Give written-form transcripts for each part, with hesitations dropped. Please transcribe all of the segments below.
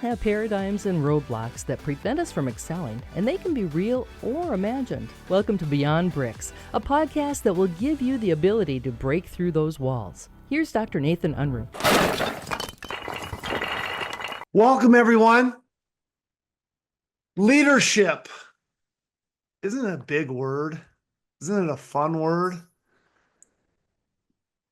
have paradigms and roadblocks that prevent us from excelling, and they can be real or imagined. Welcome to Beyond Bricks, a podcast that will give you the ability to break through those walls. Here's Dr. Nathan Unruh. Welcome, everyone. Leadership. Isn't it a big word? Isn't it a fun word?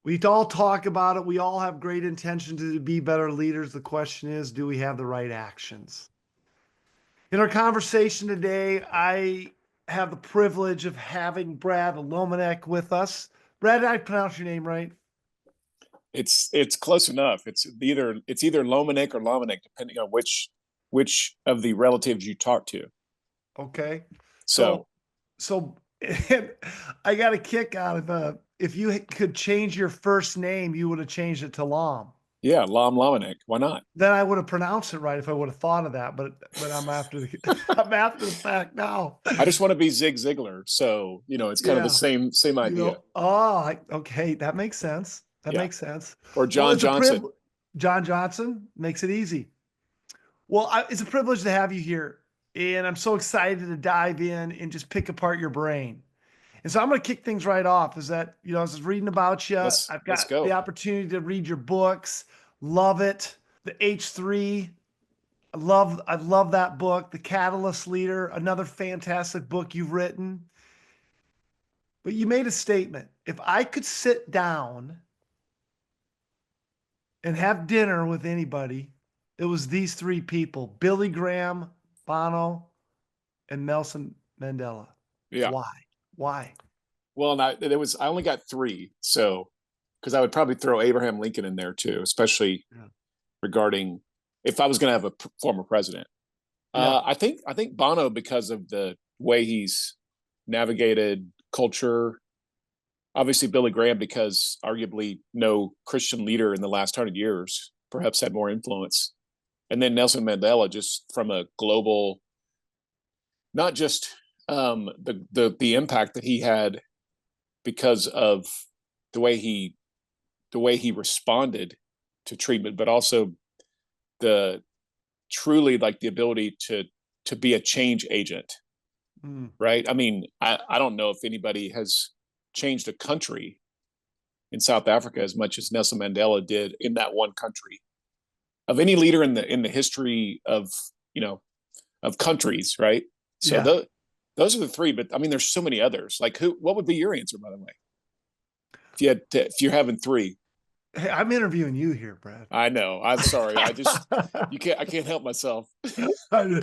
We all talk about it. We all have great intention to be better leaders. The question is, do we have the right actions? In our conversation today, I have the privilege of having Brad Lomenick with us. Brad, did I pronounce your name right? It's close enough. It's either Lomenick or Lomenick, depending on which of the relatives you talk to. Okay. So I got a kick out of if you could change your first name, you would have changed it to Lom. Yeah, Lomenick. Why not? Then I would have pronounced it right if I would have thought of that. But I'm after I'm after the fact now. I just want to be Zig Ziglar, so it's kind of the same idea. Okay, that makes sense. That makes sense. Or John Johnson. John Johnson makes it easy. Well, it's a privilege to have you here, and I'm so excited to dive in and just pick apart your brain. And so I'm going to kick things right off. Is that, I was reading about you. I've got the opportunity to read your books. Love it. The H3. I love that book. The Catalyst Leader, another fantastic book you've written. But you made a statement. If I could sit down and have dinner with anybody, it was these three people: Billy Graham, Bono, and Nelson Mandela. Yeah. Why? Well, I only got three, so because I would probably throw Abraham Lincoln in there too, especially regarding if I was going to have a former president. I think Bono, because of the way he's navigated culture. Obviously, Billy Graham, because arguably no Christian leader in the last 100 years perhaps had more influence. And then Nelson Mandela, just from a global, not just the impact that he had because of the way he responded to treatment, but also the truly like the ability to be a change agent. Right. I mean, I don't know if anybody has changed a country in South Africa as much as Nelson Mandela did in that one country, of any leader in the history of countries. Right. So those are the three, but I mean, there's so many others. Like what would be your answer, by the way? If you're having three? Hey, I'm interviewing you here, Brad. I know. I'm sorry. I can't help myself. I'm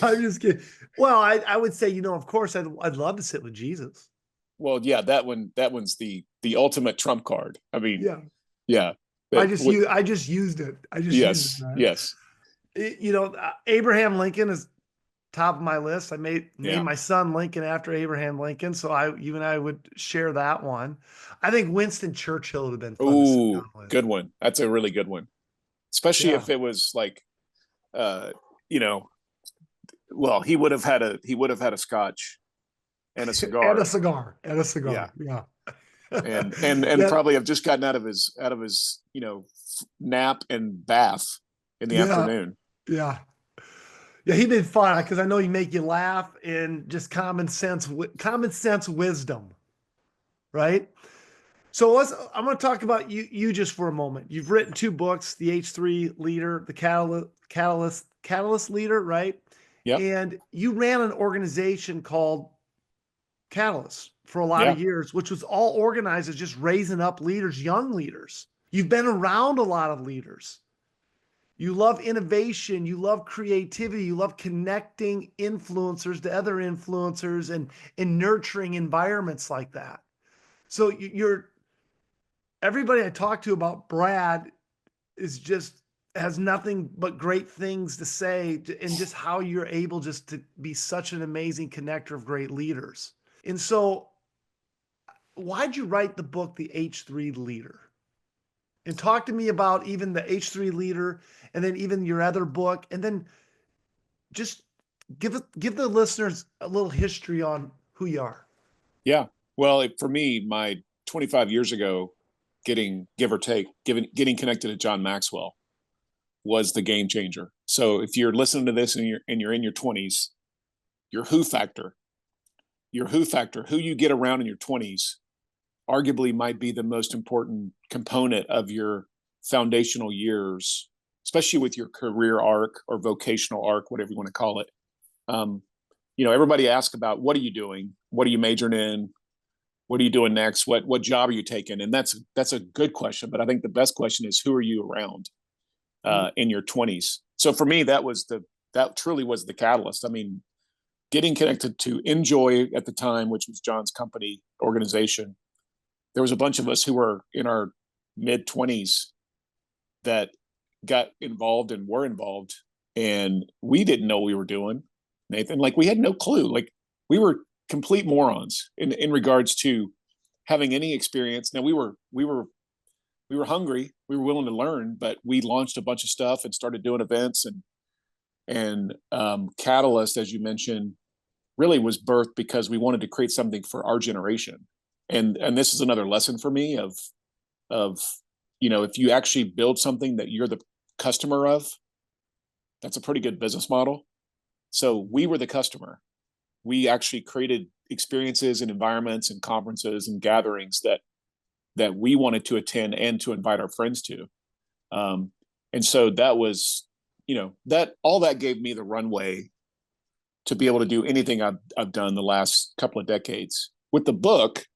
just kidding. Well, I would say, of course I'd love to sit with Jesus. Well, yeah, that one's the ultimate trump card. I mean, yeah. I just used it. Yes. Abraham Lincoln is top of my list. I named my son Lincoln after Abraham Lincoln. So you and I would share that one. I think Winston Churchill would have been fun to sit down with. Good one. That's a really good one. Especially if it was like, well, he would have had a scotch and a cigar. and a cigar. Yeah. And probably have just gotten out of his nap and bath in the afternoon. Yeah, he'd been fun because I know he make you laugh and just common sense wisdom, right? So I'm going to talk about you just for a moment. You've written two books: the H3 Leader, the Catalyst Leader, right? Yeah. And you ran an organization called Catalyst for a lot of years, which was all organized as just raising up leaders, young leaders. You've been around a lot of leaders. You love innovation. You love creativity. You love connecting influencers to other influencers and nurturing environments like that. So everybody I talk to about Brad has nothing but great things to say and just how you're able just to be such an amazing connector of great leaders. And so why'd you write the book, The H3 Leader? And talk to me about even the H3 Leader and then even your other book. And then just give the listeners a little history on who you are. Yeah. Well, for me, my 25 years ago, getting connected to John Maxwell was the game changer. So if you're listening to this and you're in your 20s, your who factor, who you get around in your 20s, arguably might be the most important component of your foundational years, especially with your career arc or vocational arc, whatever you want to call it. Everybody asks about, what are you doing? What are you majoring in? What are you doing next? What job are you taking? And that's a good question. But I think the best question is, who are you around in your 20s? So for me, that truly was the catalyst. I mean, getting connected to Enjoy at the time, which was John's company organization. There was a bunch of us who were in our mid 20s that got involved and were involved, and we didn't know what we were doing, Nathan. Like, we had no clue. Like, we were complete morons in regards to having any experience. Now we were hungry, we were willing to learn, but we launched a bunch of stuff and started doing events, and Catalyst, as you mentioned, really was birthed because we wanted to create something for our generation. And this is another lesson for me of if you actually build something that you're the customer of, that's a pretty good business model. So we were the customer. We actually created experiences and environments and conferences and gatherings that we wanted to attend and to invite our friends to. And so that was, that all that gave me the runway to be able to do anything I've done the last couple of decades. With the book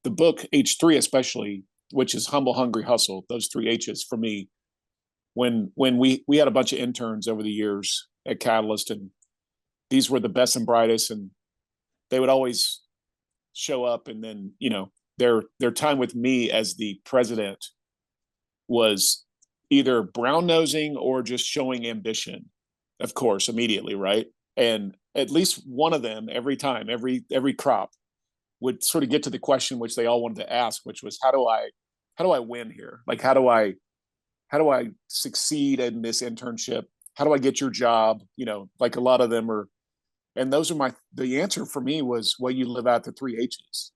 H3 especially, which is Humble, Hungry, Hustle, those 3 H's for me. When we had a bunch of interns over the years at Catalyst, and these were the best and brightest, and they would always show up, and then their time with me as the president was either brown nosing or just showing ambition, of course, immediately, right? And at least one of them every time, every crop, would sort of get to the question which they all wanted to ask, which was, how do I win here? Like, how do I succeed in this internship? How do I get your job? Like, a lot of them are, and the answer for me was, well, you live out the 3 H's.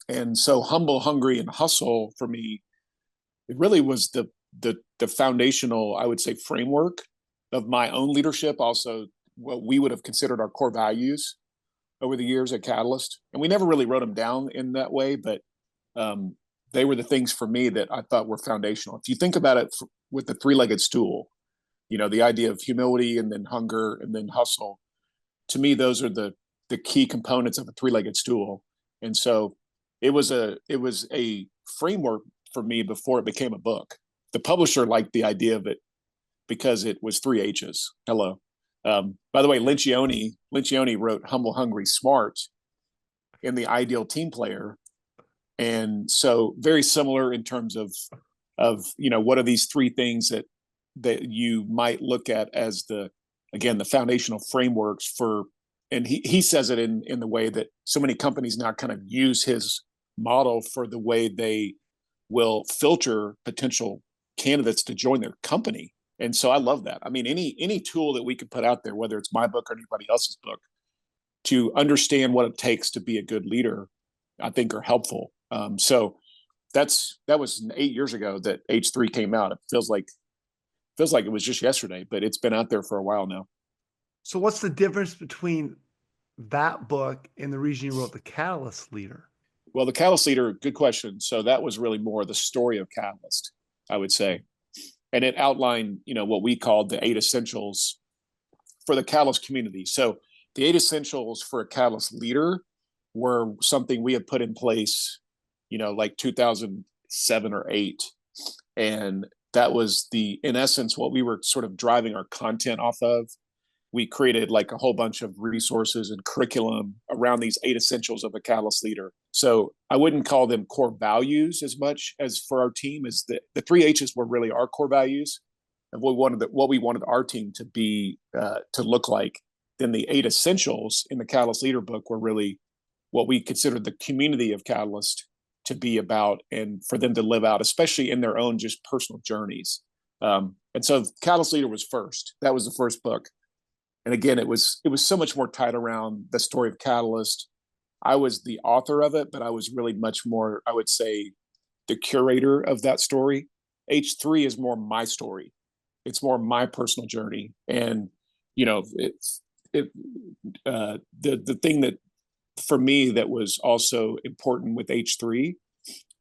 And so Humble, Hungry, and Hustle for me, it really was the foundational, I would say, framework of my own leadership. Also, what we would have considered our core values over the years at Catalyst. And we never really wrote them down in that way, but they were the things for me that I thought were foundational. If you think about it with the 3-legged stool, the idea of humility and then hunger and then hustle, to me, those are the key components of a 3-legged stool. And so it was a framework for me before it became a book. The publisher liked the idea of it because it was 3 H's. Hello. By the way, Lencioni wrote Humble, Hungry, Smart in the Ideal Team Player. And so very similar in terms of what are these 3 things that you might look at as the foundational frameworks for, and he says it in the way that so many companies now kind of use his model for the way they will filter potential candidates to join their company. And so I love that. I mean, any tool that we can put out there, whether it's my book or anybody else's book, to understand what it takes to be a good leader, I think are helpful. So that was 8 years ago that H3 came out. It feels like it was just yesterday, but it's been out there for a while now. So what's the difference between that book and the reason you wrote The Catalyst Leader? Well, The Catalyst Leader, good question. So that was really more the story of Catalyst, I would say. And it outlined, what we called the 8 essentials for the Catalyst community. So the 8 essentials for a Catalyst leader were something we had put in place, like 2007 or 8. And that was in essence, what we were sort of driving our content off of. We created like a whole bunch of resources and curriculum around these 8 essentials of a Catalyst leader. So I wouldn't call them core values as much as for our team, as the 3 H's were really our core values of what we wanted our team to be, to look like. Then the 8 essentials in the Catalyst leader book were really what we considered the community of Catalyst to be about, and for them to live out, especially in their own just personal journeys. And so Catalyst leader was first. That was the first book. And again, it was so much more tied around the story of Catalyst. I was the author of it, but I was really much more, I would say, the curator of that story. H3 is more my story. It's more my personal journey. And, the thing that for me that was also important with H3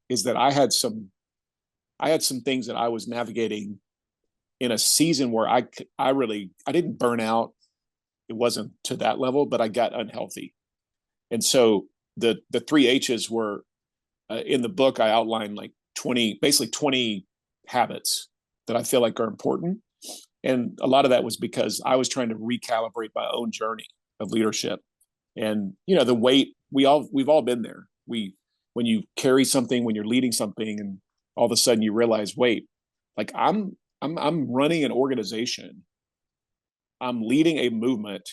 is that I had some things that I was navigating in a season where I didn't burn out. It wasn't to that level, but I got unhealthy. And so the 3 H's were in the book. I outlined like 20 habits that I feel like are important. And a lot of that was because I was trying to recalibrate my own journey of leadership. And, the weight, we've all been there. When you carry something, when you're leading something, and all of a sudden you realize, wait, like I'm running an organization. I'm leading a movement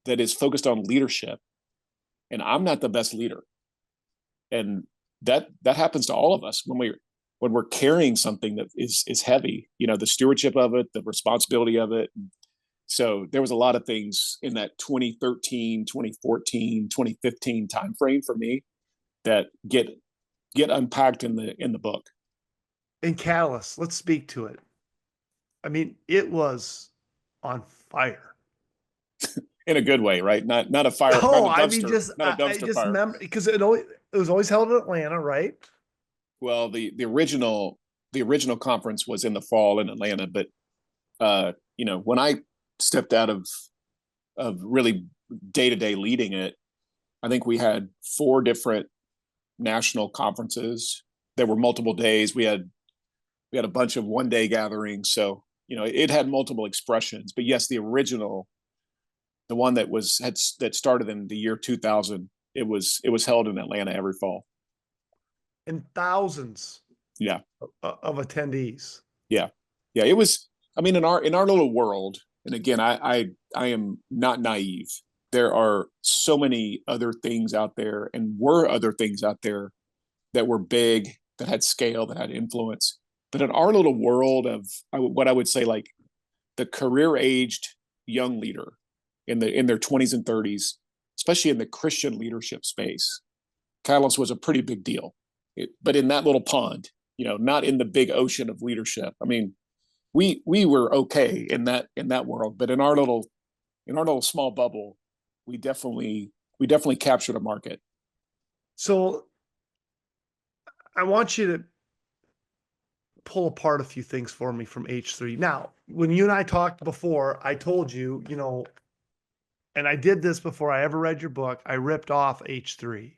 that is focused on leadership, and I'm not the best leader. And that happens to all of us when we're carrying something that is heavy, the stewardship of it, the responsibility of it. So there was a lot of things in that 2013, 2014, 2015 timeframe for me that get unpacked in the book. And Catalyst, let's speak to it. I mean, it was on fire. In a good way, right? Not a fire. Oh, not a dumpster, I mean, not a dumpster I just fire. remember because it was always held in Atlanta, right? Well, the original conference was in the fall in Atlanta, but when I stepped out of really day-to-day leading it, I think we had 4 different national conferences. There were multiple days. We had a bunch of one-day gatherings. So, it had multiple expressions. But yes, the original, the one that started in the year 2000, it was held in Atlanta every fall. And thousands Yeah. of attendees. Yeah. Yeah. It was, I mean, in our little world, and again, I am not naive. There are so many other things out there, and were other things out there that were big, that had scale, that had influence. But in our little world of what I would say, like the career-aged young leader in their 20s and 30s, especially in the Christian leadership space, Catalyst was a pretty big deal. But in that little pond, not in the big ocean of leadership. I mean, we were okay in that world, but in our little small bubble, we definitely captured a market. So I want you to pull apart a few things for me from H3. Now, when you and I talked before, I told you, and I did this before I ever read your book, I ripped off H3.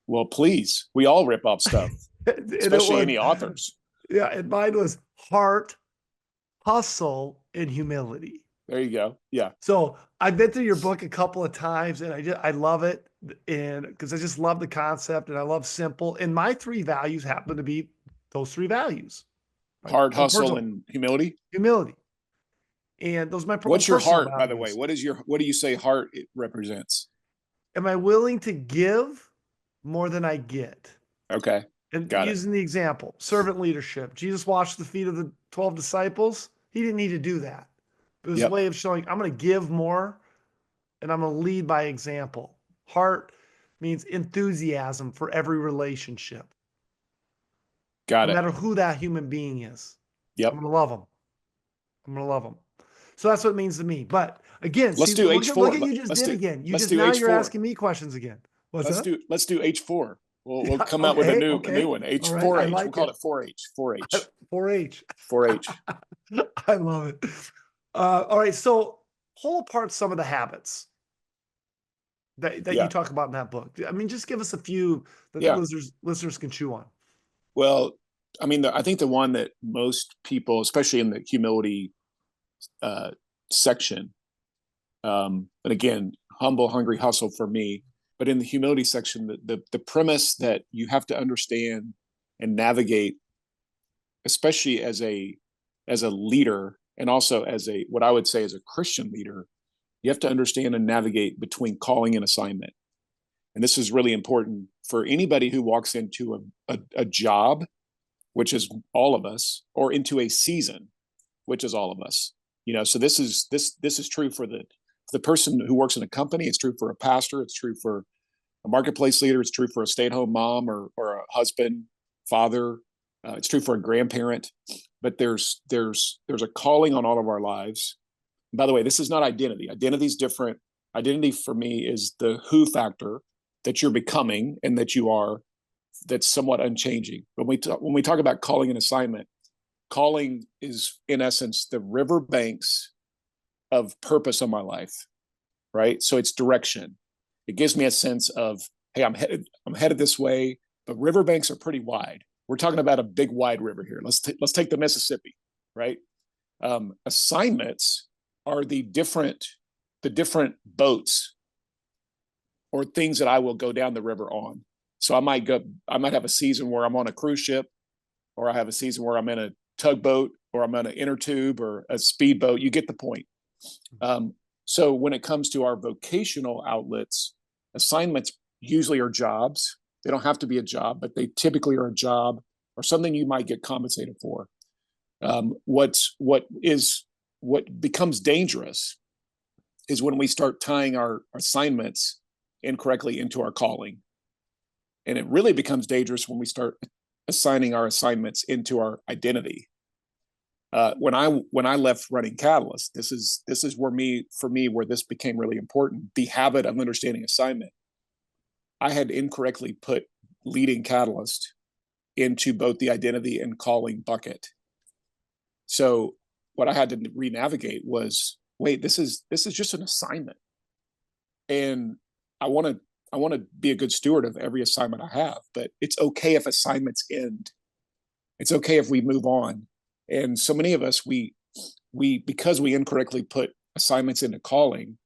Well, please, we all rip off stuff, especially any authors. Yeah, and mine was heart, hustle, and humility. There you go. Yeah. So I've been through your book a couple of times, and I love it, and because I just love the concept, and I love simple. And my 3 values happen to be those 3 valuus: right? Heart, hustle, and humility. Humility. And those are my What's your heart, values. by the way? What do you say heart represents? Am I willing to give more than I get? Okay. And Got using the example, servant leadership. Jesus washed the feet of the 12 disciples. He didn't need to do that. It was a way of showing I'm going to give more, and I'm going to lead by example. Heart means enthusiasm for every relationship. Got it. No matter who that human being is. Yep. I'm going to love them. I'm going to love them. So that's what it means to me. But again, let's do H4. Look at you just did again. You're asking me questions again. Let's do H4. We'll come out with a new one. H4H. Right, we'll call it 4H. 4H. 4H. 4H. I love it. All right. So pull apart some of the habits that you talk about in that book. I mean, just give us a few that listeners can chew on. Well, I mean, I think the one that most people, especially in the humility section, and again, humble, hungry, hustle for me, but in the humility section, the premise that you have to understand and navigate, especially as a leader, and also as what I would say as a Christian leader, you have to understand and navigate between calling and assignment. And this is really important for anybody who walks into a job, which is all of us, or into a season, which is all of us. So this is true for the person who works in a company. It's true for a pastor. It's true for a marketplace leader. It's true for a stay-at-home mom or a husband, father. It's true for a grandparent. but there's a calling on all of our lives. And by the way, this is not identity. Identity is different. Identity for me is the who factor, that you're becoming and that you are, that's somewhat unchanging. When we talk about calling and assignment, calling is in essence the riverbanks of purpose on my life, right? So it's direction. It gives me a sense of, hey, I'm headed this way, but riverbanks are pretty wide. We're talking about a big wide river here. Let's take the Mississippi, right? Assignments are the different boats or things that I will go down the river on. So I might have a season where I'm on a cruise ship, or I have a season where I'm in a tugboat, or I'm on an inner tube or a speedboat. You get the point. So when it comes to our vocational outlets, assignments usually are jobs. They don't have to be a job, but they typically are a job or something you might get compensated for. What becomes dangerous is when we start tying our assignments incorrectly into our calling. And it really becomes dangerous when we start assigning our assignments into our identity. When I left running Catalyst, this is where this became really important. The habit of understanding assignment. I had incorrectly put leading Catalyst into both the identity and calling bucket. So what I had to re-navigate was, wait, this is just an assignment, and I want to be a good steward of every assignment I have. But it's okay if assignments end. It's okay if we move on. And so many of us, we because we incorrectly put assignments into calling,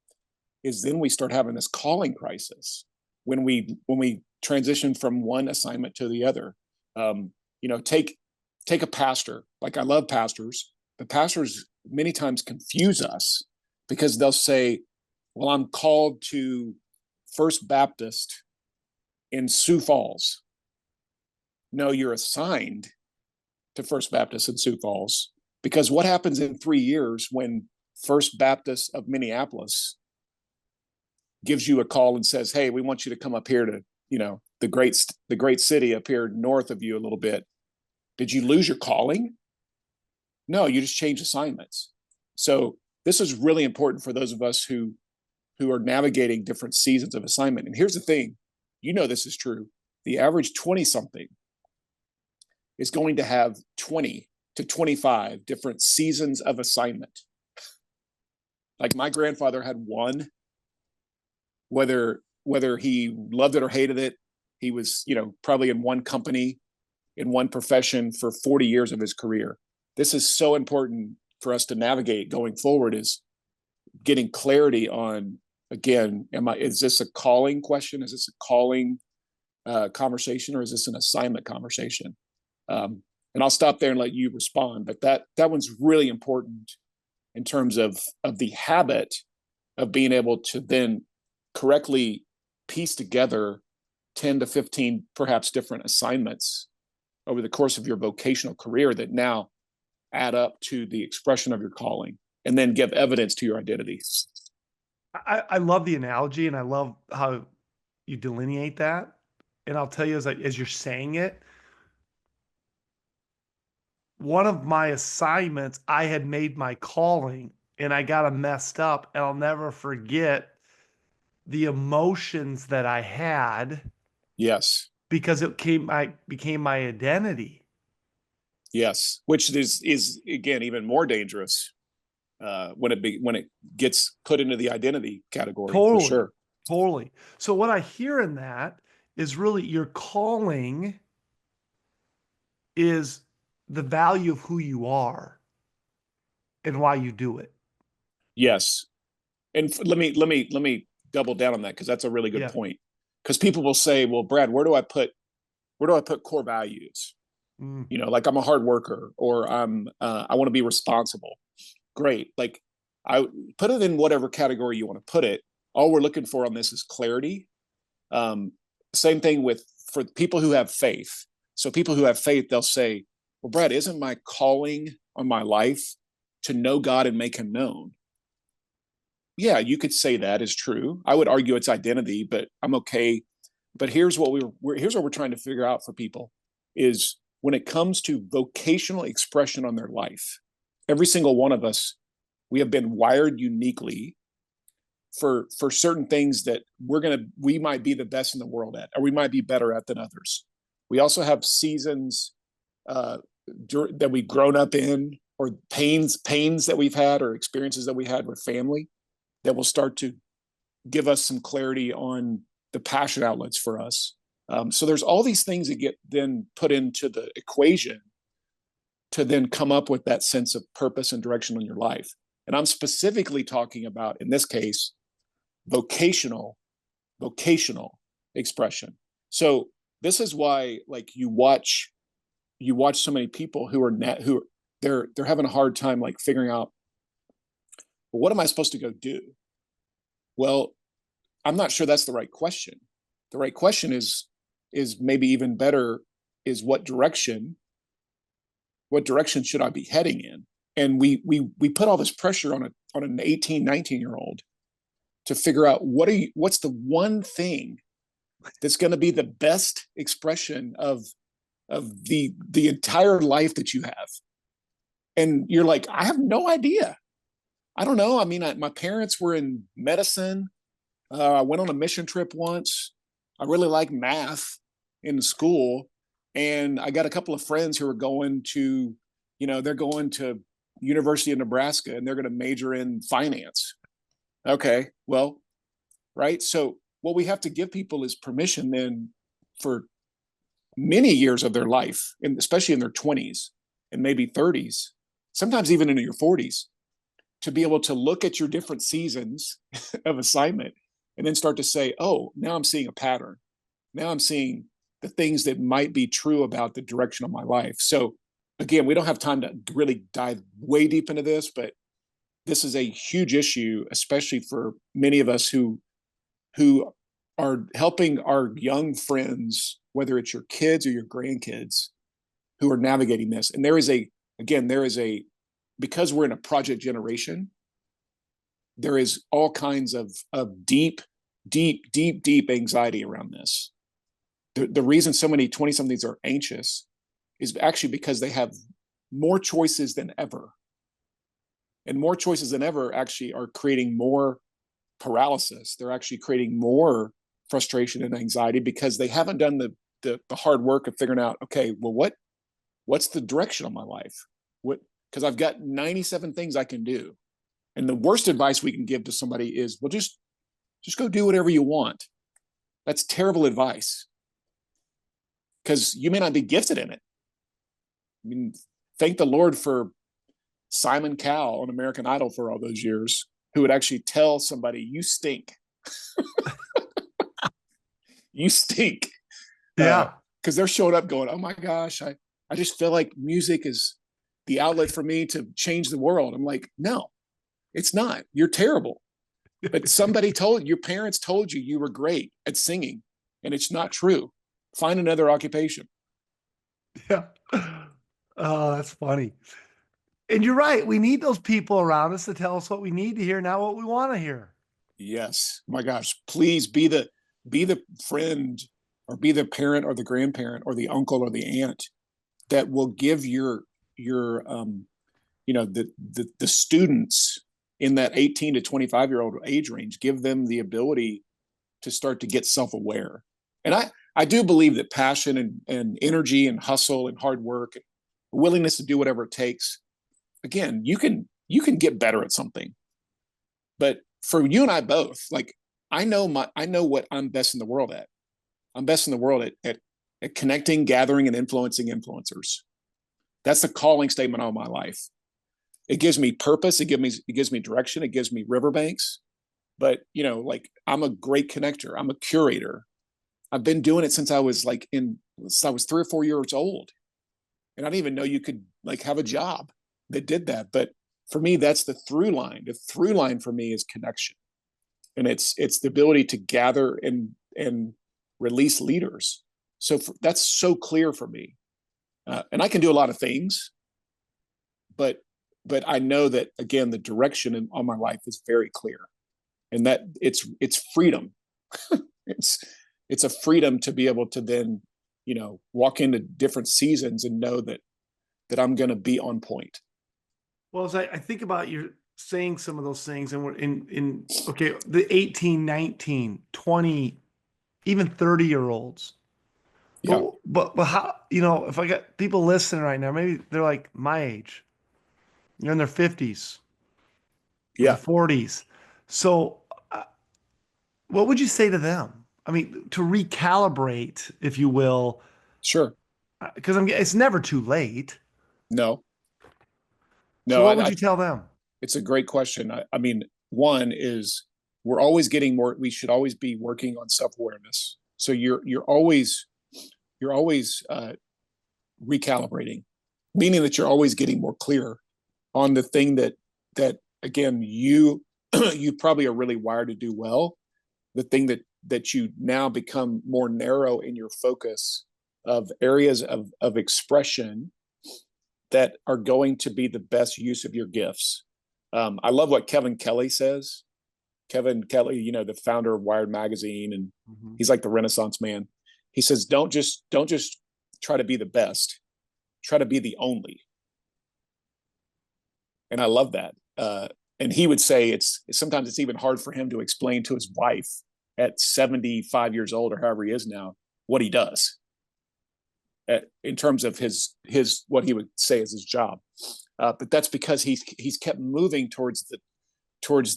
is then we start having this calling crisis when we transition from one assignment to the other. Take a pastor. Like, I love pastors, but pastors many times confuse us because they'll say, well, I'm called to First Baptist in Sioux Falls. No, you're assigned to First Baptist in Sioux Falls, because what happens in 3 years when First Baptist of Minneapolis gives you a call and says, hey, we want you to come up here to, the great city up here north of you a little bit. Did you lose your calling? No, you just changed assignments. So this is really important for those of us who are navigating different seasons of assignment. And here's the thing, this is true. The average 20-something is going to have 20 to 25 different seasons of assignment. Like, my grandfather had one, whether he loved it or hated it, he was, probably in one company, in one profession for 40 years of his career. This is so important for us to navigate going forward, is getting clarity on, again, is this a calling question? Is this a calling conversation, or is this an assignment conversation? And I'll stop there and let you respond. But that one's really important in terms of the habit of being able to then correctly piece together 10 to 15 perhaps different assignments over the course of your vocational career that now add up to the expression of your calling, and then give evidence to your identity. I love the analogy, and I love how you delineate that. And I'll tell you, as you're saying it, one of my assignments, I had made my calling, and I got them messed up. And I'll never forget the emotions that I had. Yes. Because became my identity. Yes, which is again even more dangerous when it gets put into the identity category. Totally, for sure. Totally. So what I hear in that is really your calling is the value of who you are and why you do it. Yes, and let me double down on that, because that's a really good point. Because people will say, well, Brad, where do I put core values? Like, I'm a hard worker, or I want to be responsible. Great. Like, I put it in whatever category you want to put it. All we're looking for on this is clarity. Same thing for people who have faith. So people who have faith, they'll say, well, Brad, isn't my calling on my life to know God and make him known? Yeah, you could say that is true. I would argue it's identity, but I'm okay. But here's what we're trying to figure out for people is, when it comes to vocational expression on their life, every single one of us, we have been wired uniquely for certain things that we might be the best in the world at, or we might be better at than others. We also have seasons that we've grown up in, or pains that we've had, or experiences that we had with family that will start to give us some clarity on the passion outlets for us. So there's all these things that get then put into the equation to then come up with that sense of purpose and direction in your life. And I'm specifically talking about, in this case, vocational expression. So this is why, like, you watch so many people who they're having a hard time, like, figuring out, well, what am I supposed to go do? Well, I'm not sure that's the right question. The right question is maybe even better, is what direction should I be heading in? And we put all this pressure on an 18, 19-year-old to figure out what's the one thing that's going to be the best expression of the entire life that you have. And you're like, I have no idea. I don't know. I mean, my parents were in medicine. I went on a mission trip once. I really like math in school. And I got a couple of friends who are going to, they're going to University of Nebraska and they're going to major in finance. Okay, well, right. So what we have to give people is permission then for many years of their life, and especially in their 20s and maybe 30s, sometimes even into your 40s, to be able to look at your different seasons of assignment and then start to say, oh, now I'm seeing a pattern. Now I'm seeing the things that might be true about the direction of my life. So again, we don't have time to really dive way deep into this, but this is a huge issue, especially for many of us who are helping our young friends, whether it's your kids or your grandkids, who are navigating this. And there is because we're in a project generation, there is all kinds of deep anxiety around this. The reason so many 20-somethings are anxious is actually because they have more choices than ever. And more choices than ever actually are creating more paralysis. They're actually creating more frustration and anxiety because they haven't done the hard work of figuring out, okay, well, what's the direction of my life? Because I've got 97 things I can do. And the worst advice we can give to somebody is, well, just go do whatever you want. That's terrible advice, because you may not be gifted in it. I mean, thank the Lord for Simon Cowell on American Idol for all those years, who would actually tell somebody, you stink. You stink. Yeah. Because they're showing up going, oh my gosh, I just feel like music is the outlet for me to change the world. I'm like, no, it's not. You're terrible. But your parents told you were great at singing, and it's not true. Find another occupation. Yeah. Oh, that's funny. And you're right. We need those people around us to tell us what we need to hear, not what we want to hear. Yes. My gosh, please be the friend, or be the parent or the grandparent or the uncle or the aunt that will give your the students in that 18 to 25-year-old age range, give them the ability to start to get self-aware. And I do believe that passion and energy and hustle and hard work, and willingness to do whatever it takes, again, you can get better at something. But for you and I both, like, I know what I'm best in the world at. I'm best in the world at connecting, gathering, and influencing influencers. That's the calling statement on my life. It gives me purpose. It gives me direction. It gives me riverbanks. But like, I'm a great connector. I'm a curator. I've been doing it since I was 3 or 4 years old, and I didn't even know you could have a job that did that. But for me, that's the through line. The through line for me is connection, and it's the ability to gather and release leaders. So that's so clear for me, and I can do a lot of things, but I know that, again, the direction on my life is very clear, and that it's freedom. It's a freedom to be able to then walk into different seasons and know that I'm going to be on point. Well, as I think about you saying some of those things, and we're okay, the 18, 19, 20, even 30-year-olds. Yeah. But how, if I got people listening right now, maybe they're like my age, in their 50s or Yeah. 40s. So what would you say to them? I mean, to recalibrate, if you will, Sure. because it's never too late. No. So No. what would you tell them? It's a great question. I mean, one is we're always getting more. We should always be working on self-awareness. So you're always recalibrating, meaning that you're always getting more clear on the thing that again you you probably are really wired to do well. The thing that you now become more narrow in your focus of areas of expression that are going to be the best use of your gifts. I love what Kevin Kelly says. Kevin Kelly, the founder of Wired Magazine, and he's like the Renaissance man. He says, don't just try to be the best, try to be the only. And I love that. And he would say sometimes it's even hard for him to explain to his wife at 75 years old or however he is now what he does in terms of his what he would say is his job. But that's because he's kept moving towards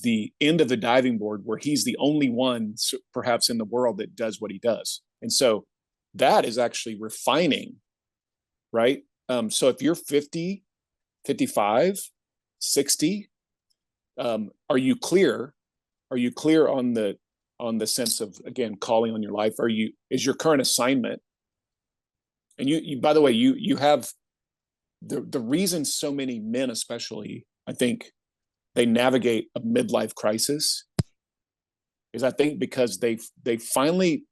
the end of the diving board where he's the only one perhaps in the world that does what he does. And so that is actually refining, right? So if you're 50, 55, 60, are you clear? Are you clear on the sense of, again, calling on your life? Is your current assignment? And you by the way, you have the reason so many men, especially, I think, they navigate a midlife crisis is, I think, because they finally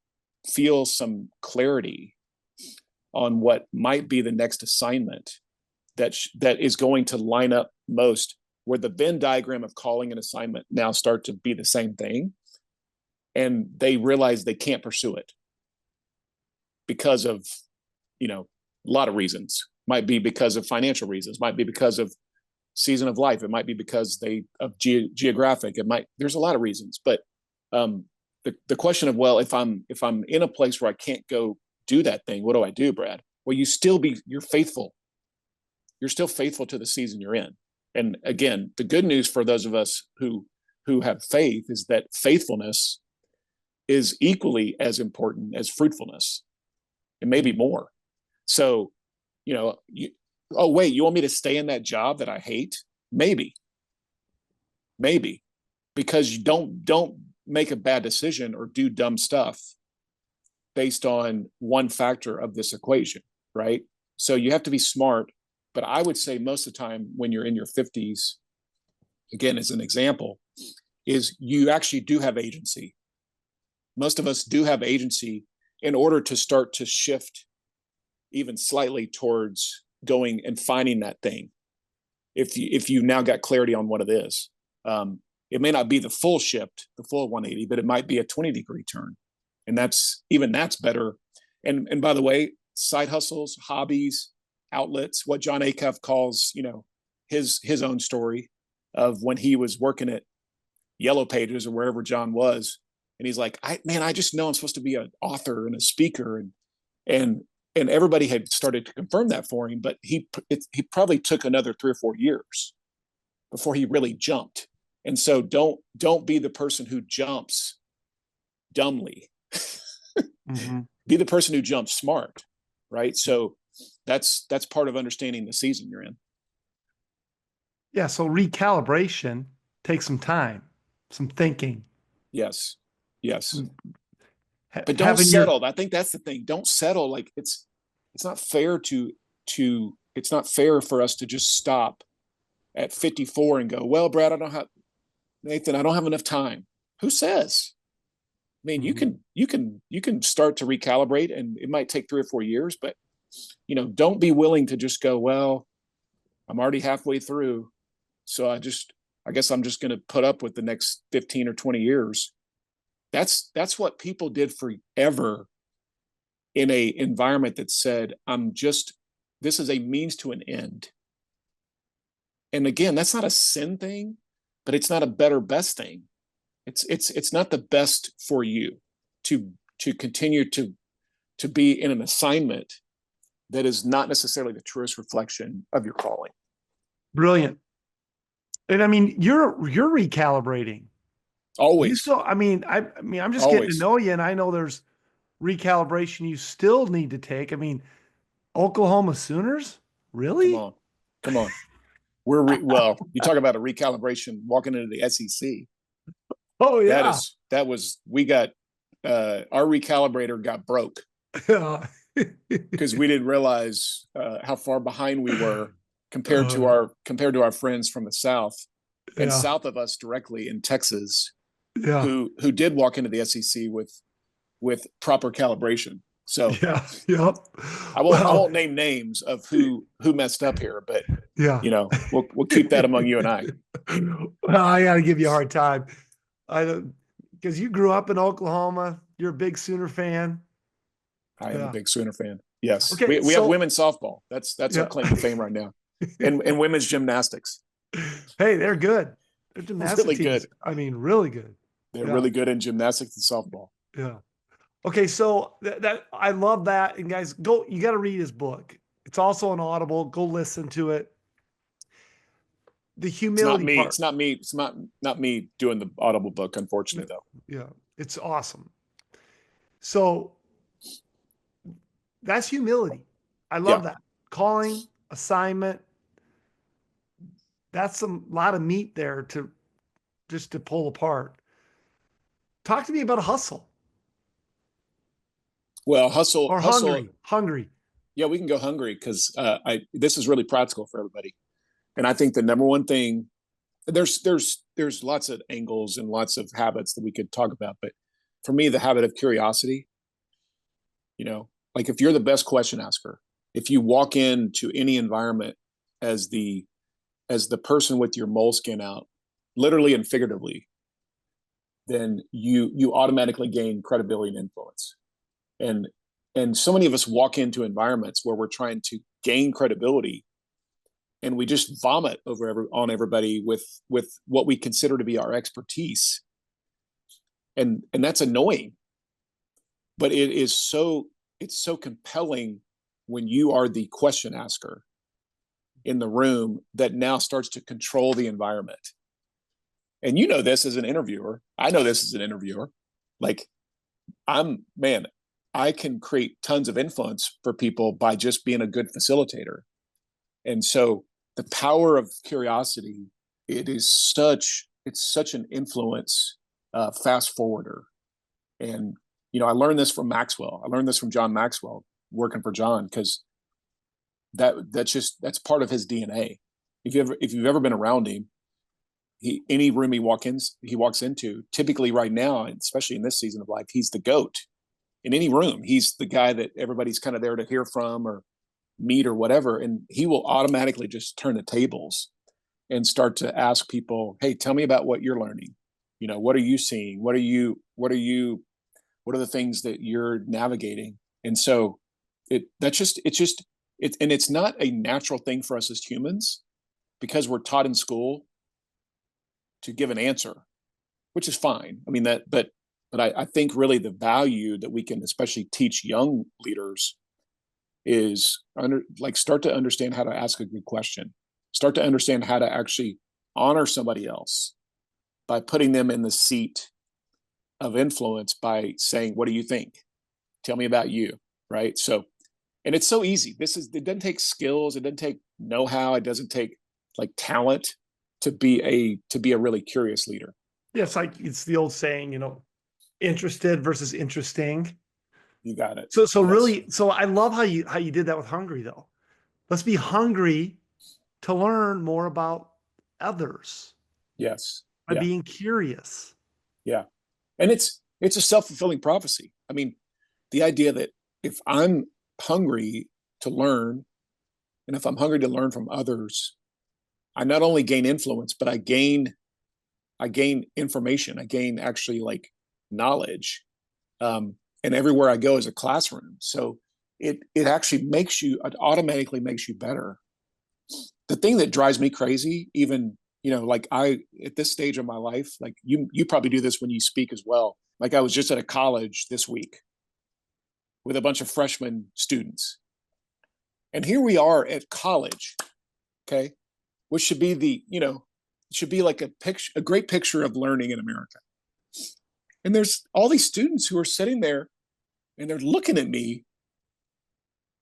feel some clarity on what might be the next assignment that is going to line up most, where the Venn diagram of calling and assignment now start to be the same thing, and they realize they can't pursue it because of a lot of reasons. Might be because of financial reasons, might be because of season of life, it might be because of geographic, there's a lot of reasons. But the question of, well, if I'm in a place where I can't go do that thing, what do I do, Brad? Well, you're faithful. You're still faithful to the season you're in. And again, the good news for those of us who have faith is that faithfulness is equally as important as fruitfulness, and maybe more. So, oh wait, you want me to stay in that job that I hate? Maybe, because you don't make a bad decision or do dumb stuff based on one factor of this equation, right? So you have to be smart. But I would say most of the time when you're in your 50s, again, as an example, is you actually do have agency. Most of us do have agency in order to start to shift even slightly towards going and finding that thing. If you now got clarity on what it is, it may not be the full shift, the full 180, but it might be a 20-degree turn. And that's better. And by the way, side hustles, hobbies, outlets, what John Acuff calls, his own story of when he was working at Yellow Pages or wherever John was. And he's like, I just know I'm supposed to be an author and a speaker. And everybody had started to confirm that for him, but he probably took another 3 or 4 years before he really jumped. And so don't be the person who jumps dumbly. Be the person who jumps smart, right? So that's part of understanding the season you're in. Yeah. So recalibration takes some time, some thinking. Yes. But don't settle. I think that's the thing. Don't settle. Like it's not fair it's not fair for us to just stop at 54 and go, well, Brad, Nathan, I don't have enough time. Who says? I mean, you can start to recalibrate, and it might take 3 or 4 years, but don't be willing to just go, well, I'm already halfway through, so I guess I'm just going to put up with the next 15 or 20 years. That's what people did forever in a environment that said, this is a means to an end. And again, that's not a sin thing, but it's not a better best thing. It's not the best for you to continue to be in an assignment that is not necessarily the truest reflection of your calling. Brilliant. And I mean, you're recalibrating. Always. You still, I'm just getting to Always. know you, and I know there's recalibration you still need to take. I mean, Oklahoma Sooners? Really? Come on. Well, you talk about a recalibration walking into the SEC. Oh yeah. We got our recalibrator got broke because we didn't realize how far behind we were compared to our friends from the South and south of us directly in Texas, who did walk into the SEC with proper calibration. So I won't name names of who messed up here, but we'll keep that among you and I. Well, I got to give you a hard time. I don't, because you grew up in Oklahoma. You're a big Sooner fan. I am a big Sooner fan. Yes. Okay, we have women's softball. That's our claim to fame right now. And women's gymnastics. Hey, they're good. They're gymnastics really teams. good. I mean, really good. They're really good in gymnastics and softball. Yeah. Okay, so that I love that. And guys, you got to read his book. It's also on Audible. Go listen to it. The humility part. It's not me. It's not me doing the Audible book, unfortunately, though. Yeah, it's awesome. So that's humility. I love that. Calling, assignment. That's a lot of meat there to pull apart. Talk to me about a hustle. Well, hustle or hungry. Yeah, we can go hungry because this is really practical for everybody. And I think the number one thing, there's lots of angles and lots of habits that we could talk about, but for me, the habit of curiosity, like if you're the best question asker, if you walk into any environment as the person with your moleskin out, literally and figuratively, then you automatically gain credibility and influence. And so many of us walk into environments where we're trying to gain credibility, and we just vomit on everybody with what we consider to be our expertise, and that's annoying. But it's so compelling when you are the question asker in the room that now starts to control the environment. And you know this as an interviewer. I know this as an interviewer. Like I can create tons of influence for people by just being a good facilitator. And so the power of curiosity, it's such an influence fast forwarder. And, I learned this from Maxwell. I learned this from John Maxwell working for John, because that's part of his DNA. If you've ever been around him, any room he walks into, typically right now, especially in this season of life, he's the GOAT. In any room, he's the guy that everybody's kind of there to hear from or meet or whatever. And he will automatically just turn the tables and start to ask people, hey, tell me about what you're learning. What are you seeing? What are the things that you're navigating? And so it's not a natural thing for us as humans, because we're taught in school to give an answer, which is fine. I mean, but I think really the value that we can especially teach young leaders is start to understand how to ask a good question, start to understand how to actually honor somebody else by putting them in the seat of influence by saying, what do you think? Tell me about you. Right. So, and it's so easy. It doesn't take skills. It doesn't take know-how. It doesn't take talent to be a really curious leader. Yeah. It's the old saying, interested versus interesting. You got it. So yes. Really, I love how you did that with hungry, though. Let's be hungry to learn more about others. Yes. By being curious. Yeah. And it's a self-fulfilling prophecy. I mean, the idea that if I'm hungry to learn, and if I'm hungry to learn from others, I not only gain influence, but I gain information. I gain actually knowledge. and everywhere I go is a classroom. So it automatically makes you better. The thing that drives me crazy, even, like at this stage of my life, like you probably do this when you speak as well. Like I was just at a college this week with a bunch of freshman students. And here we are at college, okay, which should be it should be like a great picture of learning in America. And there's all these students who are sitting there and they're looking at me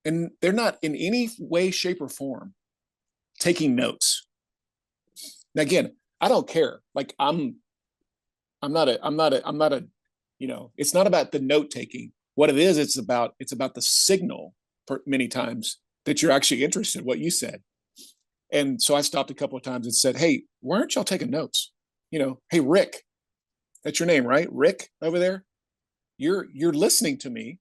and they're not in any way, shape, or form taking notes. Now, again, I don't care. Like I'm not a, it's not about the note taking. What it is, it's about the signal many times that you're actually interested, what you said. And so I stopped a couple of times and said, hey, why aren't y'all taking notes? Hey, Rick, that's your name, right? Rick over there. You're listening to me,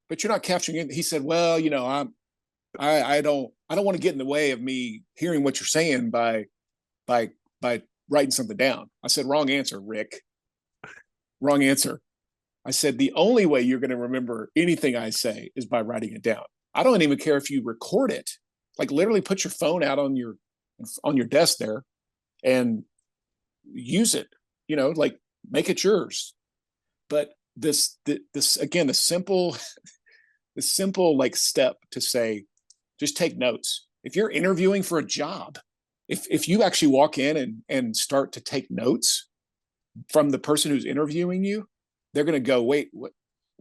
but you're not capturing it. He said, well, I don't want to get in the way of me hearing what you're saying by writing something down. I said, wrong answer, Rick. Wrong answer. I said, the only way you're going to remember anything I say is by writing it down. I don't even care if you record it. Like literally put your phone out on your desk there and use it, like make it yours. But this again, the simple like step to say, just take notes. If you're interviewing for a job, if you actually walk in and start to take notes from the person who's interviewing you, they're going to go, wait, what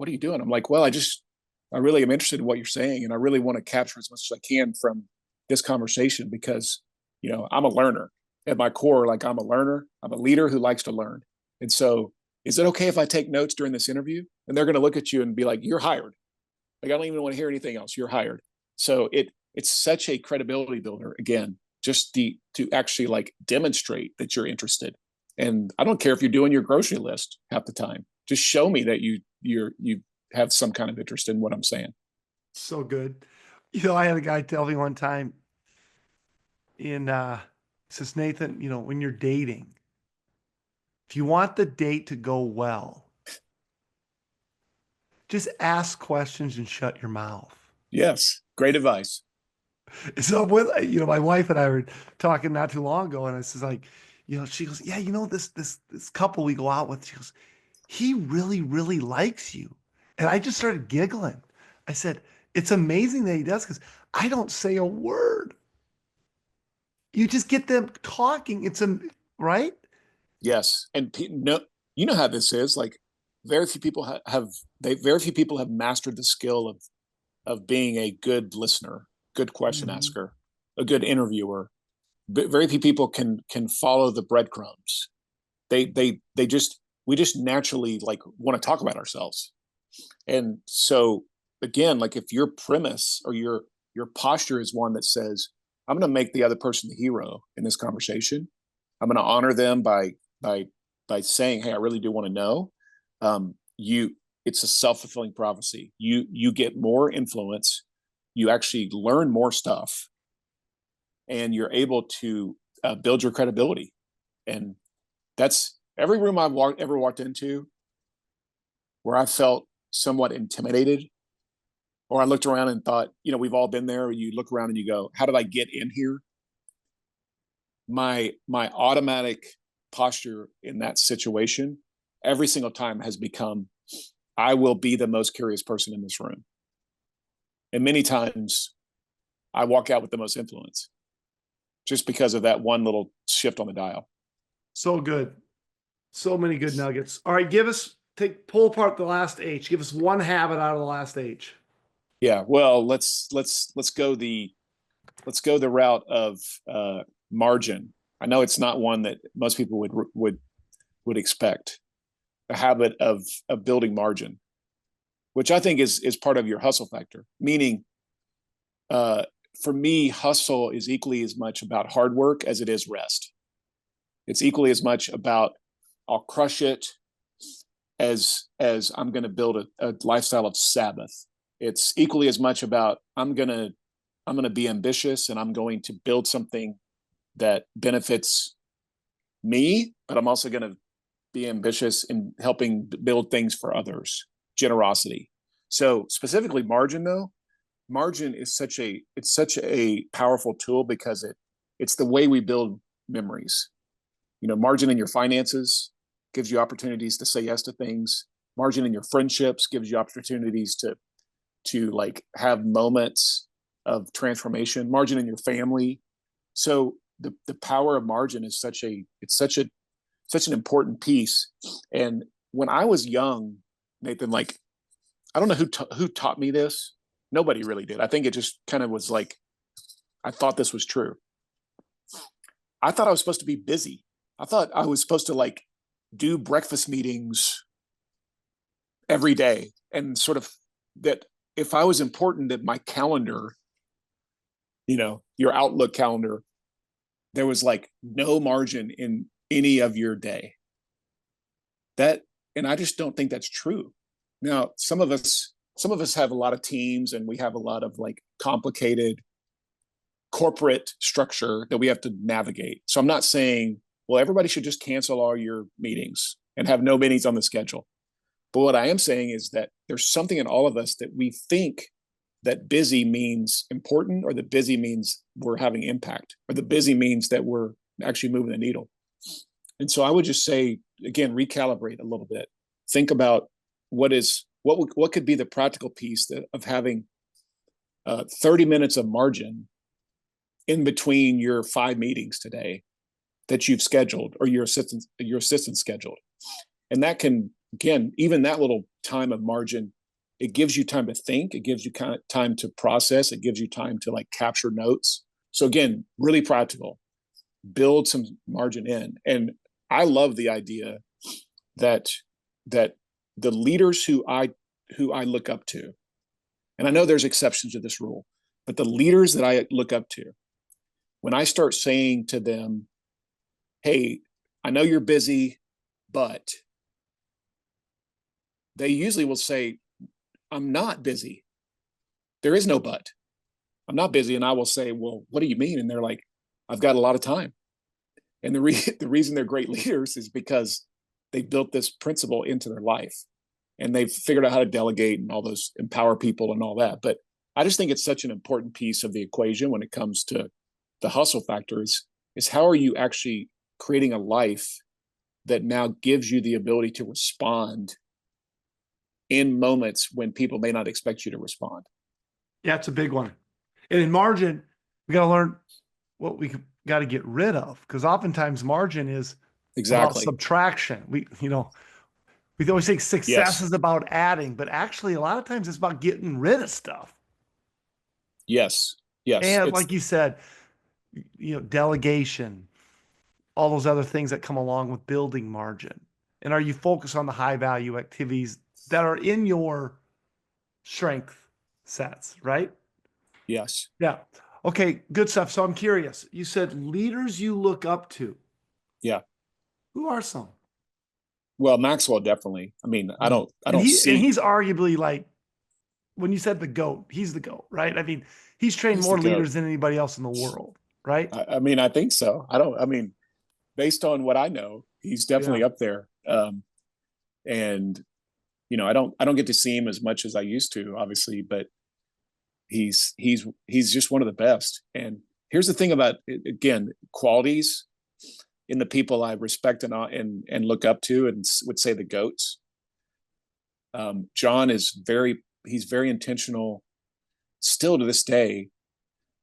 are you doing? I'm like, well, I really am interested in what you're saying. And I really want to capture as much as I can from this conversation because, I'm a learner at my core. Like I'm a learner, I'm a leader who likes to learn. And so is it okay if I take notes during this interview? And they're going to look at you and be like, you're hired. Like, I don't even want to hear anything else. You're hired. So it's such a credibility builder, again, just to actually like demonstrate that you're interested. And I don't care if you're doing your grocery list half the time. Just show me that you have some kind of interest in what I'm saying. So good. I had a guy tell me one time says, Nathan, when you're dating, if you want the date to go well, just ask questions and shut your mouth. Yes. Great advice. So my wife and I were talking not too long ago, and I says like, she goes, yeah, this couple we go out with, she goes, he really, really likes you. And I just started giggling. I said, it's amazing that he does because I don't say a word. You just get them talking. Right? Yes. And no, you know how this is. Like very few people have mastered the skill of being a good listener, good question asker, a good interviewer. But very few people can follow the breadcrumbs. We just naturally like want to talk about ourselves. And so again, like if your premise or your posture is one that says, I'm going to make the other person the hero in this conversation. I'm going to honor them by saying, hey, I really do want to know. It's a self-fulfilling prophecy. You get more influence. You actually learn more stuff, and you're able to build your credibility. And that's every room I've ever walked into where I felt somewhat intimidated, or I looked around and thought, we've all been there. You look around and you go, how did I get in here? My automatic posture in that situation every single time has become, I will be the most curious person in this room. And many times I walk out with the most influence just because of that one little shift on the dial. So good. So many good nuggets. All right, pull apart the last H. Give us one habit out of the last H. Yeah, well, let's go the route of margin. I know it's not one that most people would expect. A habit of building margin, which I think is part of your hustle factor. Meaning, for me, hustle is equally as much about hard work as it is rest. It's equally as much about I'll crush it as I'm going to build a lifestyle of Sabbath. It's equally as much about I'm going to be ambitious and I'm going to build something that benefits me, but I'm also going to be ambitious in helping build things for others. generosity. So specifically margin though, margin is such a powerful tool because it's the way we build memories. Margin in your finances gives you opportunities to say yes to things. Margin in your friendships gives you opportunities to like have moments of transformation. Margin in your family. So the power of margin is such an important piece. And when I was young, Nathan, like, I don't know who taught me this. Nobody really did. I think it just kind of was like, I thought this was true. I thought I was supposed to be busy. I thought I was supposed to like do breakfast meetings every day, and sort of that if I was important, that my calendar, your Outlook calendar, there was like no margin in any of your day. And I just don't think that's true. Now, some of us have a lot of teams, and we have a lot of like complicated corporate structure that we have to navigate. So I'm not saying, well, everybody should just cancel all your meetings and have no meetings on the schedule. But what I am saying is that there's something in all of us that we think that busy means important, or that busy means we're having impact, or the busy means that we're actually moving the needle. And so I would just say, again, recalibrate a little bit. Think about what could be the practical piece of having 30 minutes of margin in between your 5 meetings today that you've scheduled, or your assistant scheduled. And that can, again, even that little time of margin, it gives you time to think. It gives you kind of time to process. It gives you time to like capture notes. So again, really practical, build some margin in. And I love the idea that the leaders who I look up to, and I know there's exceptions to this rule, but the leaders that I look up to, when I start saying to them, hey, I know you're busy, but they usually will say, I'm not busy. There is no but. I'm not busy. And I will say, well, what do you mean? And they're like, I've got a lot of time. And the reason they're great leaders is because they built this principle into their life, and they've figured out how to delegate and all those, empower people and all that. But I just think it's such an important piece of the equation when it comes to the hustle factors, is how are you actually creating a life that now gives you the ability to respond in moments when people may not expect you to respond. Yeah, it's a big one. And in margin, we got to learn what we got to get rid of, because oftentimes margin is about subtraction. We always think success is about adding, but actually a lot of times it's about getting rid of stuff. Yes. And like you said, delegation, all those other things that come along with building margin. And are you focused on the high value activities that are in your strength sets, right? Yes. Yeah. Okay, good stuff. So I'm curious. You said leaders you look up to. Yeah. Who are some? Well, Maxwell, definitely. I mean, I don't see. And he's arguably, like, when you said the GOAT, he's the GOAT, right? I mean, he's trained more leaders than anybody else in the world, right? I mean, I think so. Based on what I know, he's definitely up there. And I don't get to see him as much as I used to, obviously, but he's just one of the best. And here's the thing about, again, qualities in the people I respect and look up to, and would say the GOATs. John he's very intentional still to this day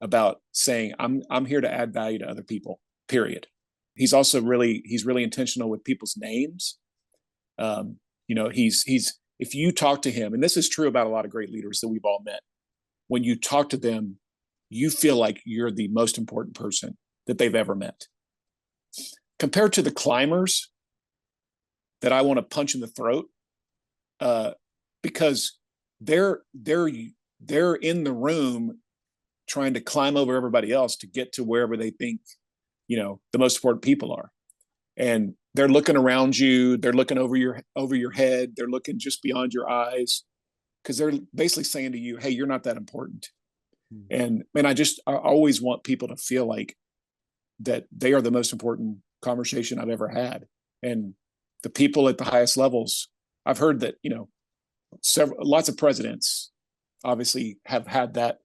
about saying, I'm here to add value to other people, period. He's also really intentional with people's names. If you talk to him, and this is true about a lot of great leaders that we've all met, when you talk to them, you feel like you're the most important person that they've ever met. Compared to the climbers that I want to punch in the throat, because they're in the room trying to climb over everybody else to get to wherever they think, the most important people are. And they're looking around you, they're looking over your head, they're looking just beyond your eyes, because they're basically saying to you, hey, you're not that important. And I always want people to feel like that they are the most important conversation I've ever had. And the people at the highest levels, I've heard that, lots of presidents obviously have had that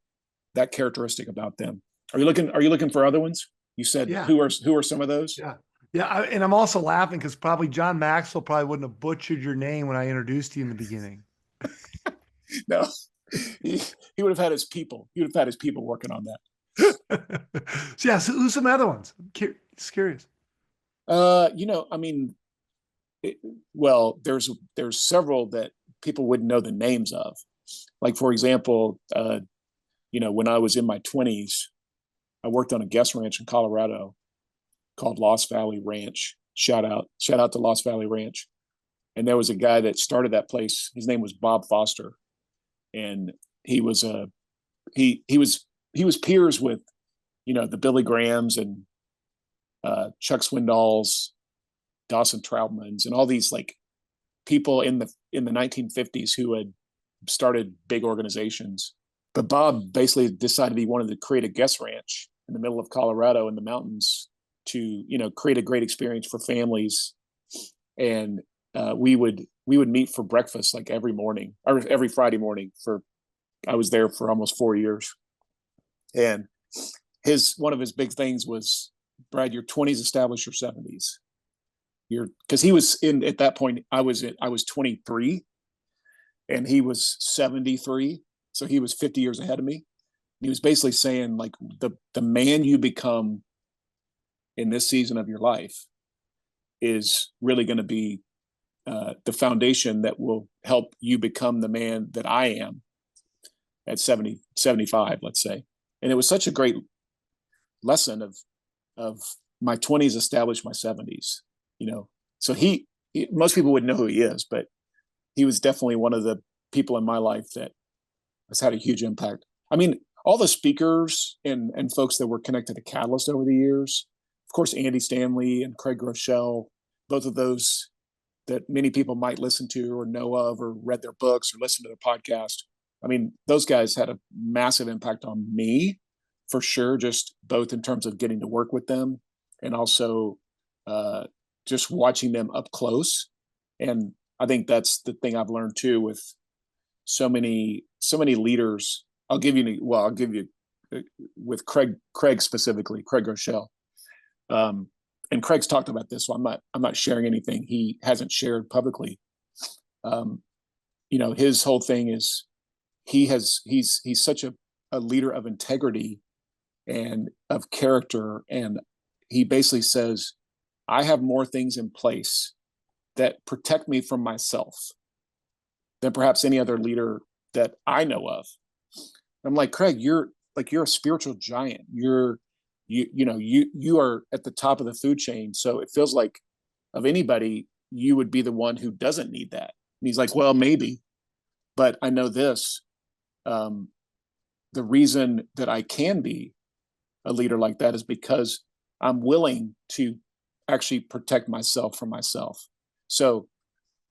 characteristic about them. Are you looking for other ones? You said, Yeah. who are some of those? Yeah. Yeah. And I'm also laughing because probably John Maxwell probably wouldn't have butchered your name when I introduced you in the beginning. No, he would have had his people. He would have had his people working on that. So yeah, so who's some other ones? I'm just curious. I mean, well, there's several that people wouldn't know the names of. Like, for example, when I was in my 20s, I worked on a guest ranch in Colorado called Lost Valley Ranch. Shout out to Lost Valley Ranch. And there was a guy that started that place. His name was Bob Foster, and he was peers with the Billy Grahams and Chuck Swindoll's, Dawson Troutman's, and all these like people in the 1950s who had started big organizations. But Bob basically decided he wanted to create a guest ranch in the middle of Colorado in the mountains to create a great experience for families. And we would meet for breakfast like every morning or every Friday morning. I was there for almost 4 years. And one of his big things was, Brad, your 20s establish your 70s. Because he was at that point, I was 23 and he was 73. So he was 50 years ahead of me. He was basically saying, like, the man you become in this season of your life is really going to be the foundation that will help you become the man that I am at 70, 75, let's say. And it was such a great lesson of my 20s established my 70s, So most people wouldn't know who he is, but he was definitely one of the people in my life that has had a huge impact. I mean, all the speakers and folks that were connected to Catalyst over the years, of course, Andy Stanley and Craig Rochelle, both of those that many people might listen to or know of or read their books or listen to their podcast. I mean, those guys had a massive impact on me, for sure, just both in terms of getting to work with them and also just watching them up close. And I think that's the thing I've learned too with so many leaders. I'll give you with Craig specifically, Craig Rochelle. And Craig's talked about this, so I'm not sharing anything he hasn't shared publicly. His whole thing is he's such a leader of integrity and of character. And he basically says, I have more things in place that protect me from myself than perhaps any other leader that I know of. I'm like, Craig, you're a spiritual giant. You are at the top of the food chain. So it feels like of anybody, you would be the one who doesn't need that. And he's like, well, maybe, but I know this. The reason that I can be a leader like that is because I'm willing to actually protect myself from myself. So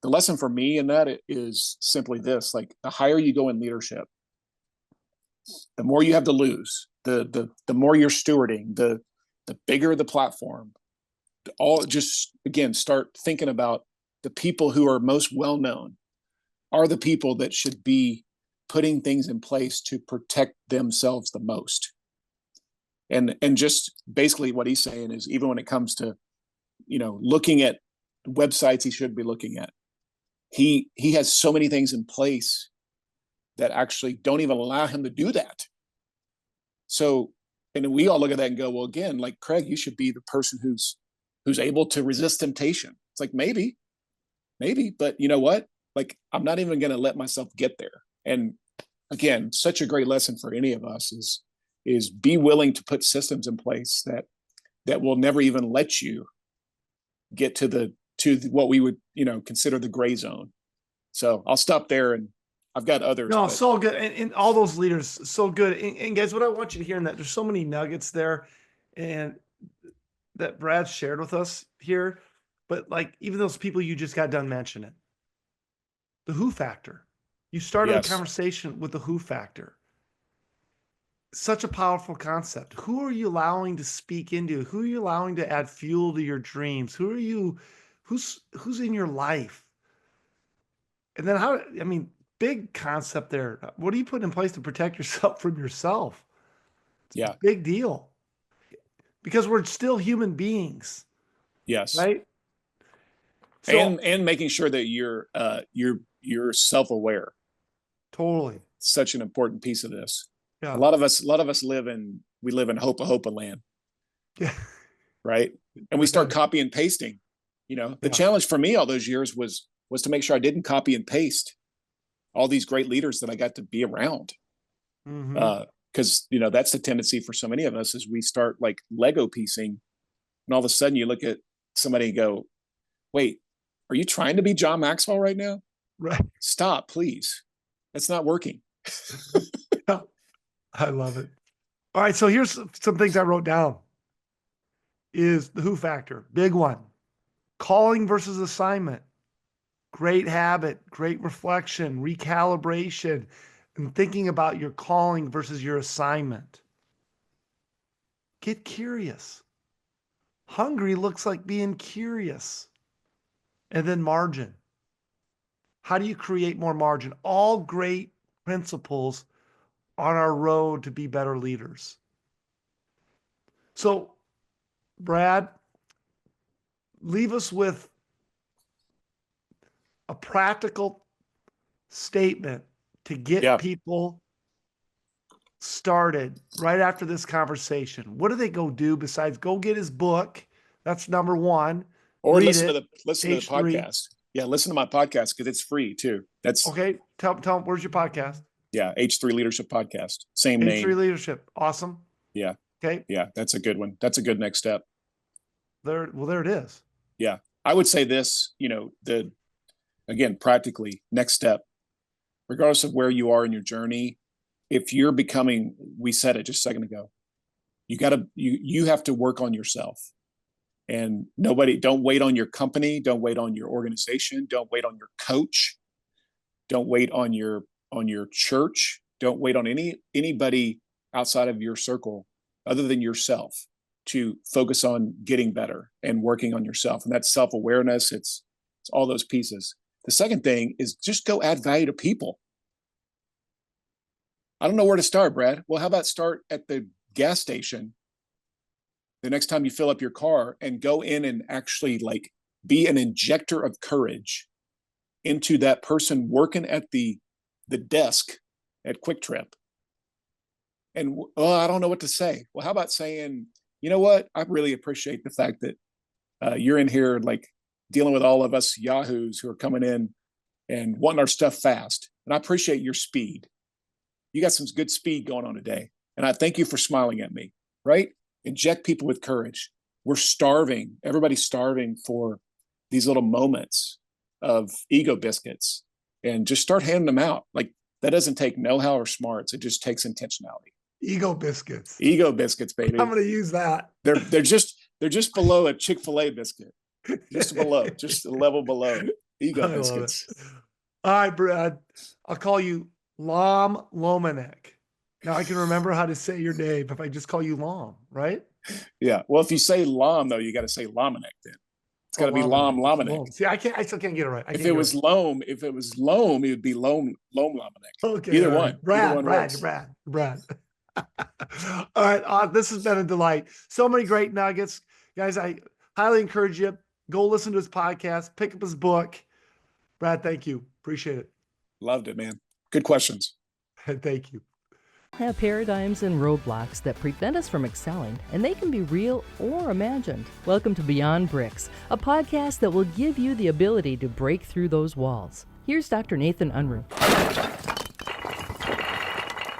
the lesson for me in that is simply this: like, the higher you go in leadership, the more you have to lose, the more you're stewarding, the bigger the platform. All just, again, start thinking about the people who are most well known are the people that should be putting things in place to protect themselves the most. And just basically what he's saying is, even when it comes to, looking at websites he should be looking at, he has so many things in place that actually don't even allow him to do that. So, and we all look at that and go, well, again, like, Craig, you should be the person who's able to resist temptation. It's like, maybe, but you know what? Like, I'm not even going to let myself get there. And again, such a great lesson for any of us is be willing to put systems in place that will never even let you get to what we would, consider the gray zone. So I'll stop there, and I've got others. No, so good. And all those leaders, so good. And guys, what I want you to hear in that, there's so many nuggets there and that Brad shared with us here. But like, even those people you just got done mentioning, the who factor. You started a conversation with the who factor. Such a powerful concept. Who are you allowing to speak into? Who are you allowing to add fuel to your dreams? Who's in your life? And then big concept there. What do you put in place to protect yourself from yourself? Yeah. Big deal. Because we're still human beings, Yes. right? So, and making sure that you're self-aware. totally. Such an important piece of this. Yeah. A lot of us live in hopa land, Yeah. right? And we start copy and pasting. The challenge for me all those years was to make sure I didn't copy and paste all these great leaders that I got to be around. Because that's the tendency for so many of us is we start like Lego piecing, and all of a sudden you look at somebody and go, wait, are you trying to be John Maxwell right now? Right. Stop, please. That's not working. I love it. All right. So here's some things I wrote down is the who factor. Big one. Calling versus assignment. Great habit, great reflection, recalibration, and thinking about your calling versus your assignment. Get curious. Hungry looks like being curious. And then margin. How do you create more margin? All great principles on our road to be better leaders. So, Brad, leave us with a practical statement to get people started right after this conversation. What do they go do besides go get his book? That's number one. Or Read listen it. to the podcast. Yeah, listen to my podcast because it's free too. That's okay. Tell them where's your podcast? Yeah, H3 Leadership Podcast. Same name. H3 Leadership. Awesome. Yeah. Okay. Yeah, that's a good one. That's a good next step. There it is. Yeah. I would say this, again, practically next step, regardless of where you are in your journey, if you're becoming, we said it just a second ago, you have to work on yourself. And don't wait on your company. Don't wait on your organization. Don't wait on your coach. Don't wait on your church. Don't wait on anybody outside of your circle other than yourself to focus on getting better and working on yourself. And that's self-awareness. It's all those pieces. The second thing is just go add value to people. I don't know where to start, Brad. Well, how about start at the gas station the next time you fill up your car and go in and actually like be an injector of courage into that person working at the desk at Quick Trip. And I don't know what to say. Well, how about saying, you know what? I really appreciate the fact that you're in here like dealing with all of us yahoos who are coming in and wanting our stuff fast. And I appreciate your speed. You got some good speed going on today. And I thank you for smiling at me, right? Inject people with courage. We're starving. Everybody's starving for these little moments of ego biscuits, and just start handing them out. Like that doesn't take know-how or smarts. It just takes intentionality. Ego biscuits. Ego biscuits, baby. I'm going to use that. They're just below a Chick-fil-A biscuit. Just below, just a level below. Ego biscuits. All right, Brad. I'll call you Lomenick. Now I can remember how to say your name if I just call you Lom, right? Yeah. Well, if you say Lom, though, you got to say Lomenick then. It's got to be Lomenick. See, I still can't get it right. If it was Loam, it would be Loam Lomenick. Okay. Either one. Brad. All right. This has been a delight. So many great nuggets. Guys, I highly encourage you, go listen to his podcast, pick up his book. Brad, thank you. Appreciate it. Loved it, man. Good questions. Thank you. Have paradigms and roadblocks that prevent us from excelling, and they can be real or imagined. Welcome to Beyond Bricks, a podcast that will give you the ability to break through those walls. Here's Dr. Nathan Unruh.